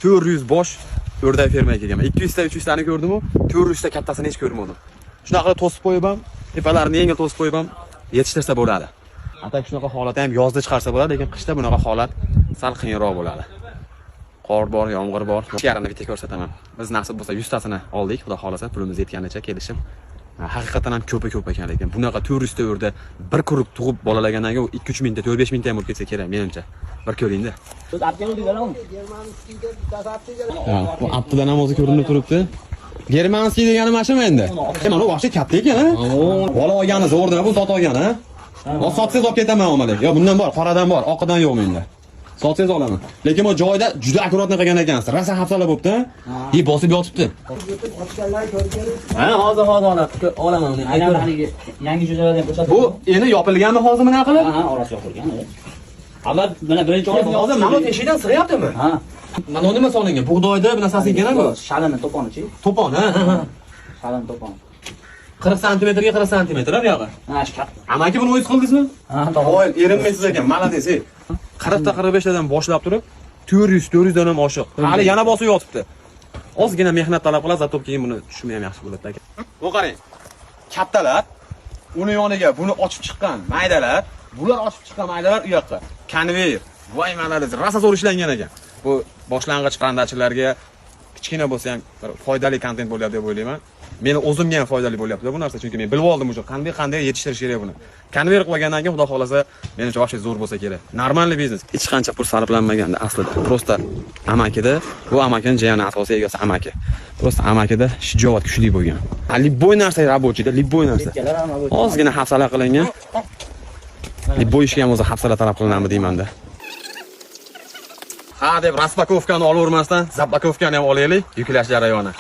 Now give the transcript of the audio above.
400 bosh o'rdak fermaga kelganman. 200 ta 300 tani ko'rdim-ku, 400 ta kattasini hech ko'rmadim. Shunaqa to'sib qo'yib ham, tepalarini yengil to'sib qo'yib ham yetishtirsa bo'ladi. Atak shunaqa holat ham yozda chiqarsa bo'ladi, lekin qishda bunaqa holat sal qiyinroq bo'ladi. Qor bor, yomg'ir bor. Yarini bitta ko'rsataman. Biz nasib bo'lsa 100 tasini oldik, xudo xolasa, pulimiz yetganicha kelishib. Haqiqatan ham ko'p ekan lekin bunaqa 400 ta o'rda bir quruq tug'ib bolalagandan keyin 2-3 mingta, 4-5 mingta ham bo'lib ketsa kerak menimcha. Bir ko'ringda. Biz atgan deganam. Bu aptidan ham o'zi ko'rinib turibdi. Germanskiy degani mana shumi endi? Mana u vaqti katta ekan, ha? Bola olgani zo'rdan bu sot olgan, ha? Hozir sotsangiz olib ketaman omalik. Yo, bundan bor, qoradan bor, oqidan yo'q menda. Sotsangiz olaman. Lekin bu joyda juda akkuratni qilgan ekansiz. Rosa hafsala bo'pti, ha? Bosib yotibdi. Ha, hozir olaman uni. Yangi joylardan ko'rsatib. Bu endi yopilganmi hozir buni qilib? Ha, orasi yopilgan. Amma mana birinchi oyda hozir mana eshigidan sirayaptimi? Ha. Mana nima solingan? Bug'doyda bu narsasi ekan-ku. Shalini to'poni-chi? To'pon, ha? Shalini to'pon. 40 santimetrga 40 santimetr bu yog'i. Ha, shkat. Amaki buni o'zingiz qildingizmi? Ha, to'g'ri. Voy, erinmaysiz ekan, malades, ey. 40 ta 45 tadan boshlab turib, 400 dan ham oshiq. Hali yana bosib yotibdi. Ozgina mehnat talab qiladi, zato keyin buni tushumi ham yaxshi bo'ladi aka. Bu qarang. Kattalar uni yoniga buni ochib chiqqan maydalar, bular ochib chiqqan maydalar u yoqqa. Konveyer. Voy malades, rosa zo'r ishlangan ekan. Bu boshlang'ich qandachilarga kichkina bo'lsa ham bir foydali kontent bo'lyapti deb o'ylayman. Meni o'zimga ham foydali bo'lyapti bu narsa, chunki men bilib oldim o'sha qanday yetishtirish kerak buni. Konveyer qilgandan keyin xudo xolasa menimcha вообще zo'r bo'lsa kerak. Normalniy biznes. Hech qancha pul sarflanmaganda aslida. Prosta amakida, bu amakining jiyani asosiy egasi amaki. Prosta amakida shijoat kuchli bo'lgan. Libboy narsa rabochida, libboy narsa. Ozgina hafsala qilingan. Libboy ishga ham o'zi hafsala talab qilinadi deyman-da. Ha deb raspakovkani olavermasdan, zapakovkani ham olaylik, yuklash jarayoni.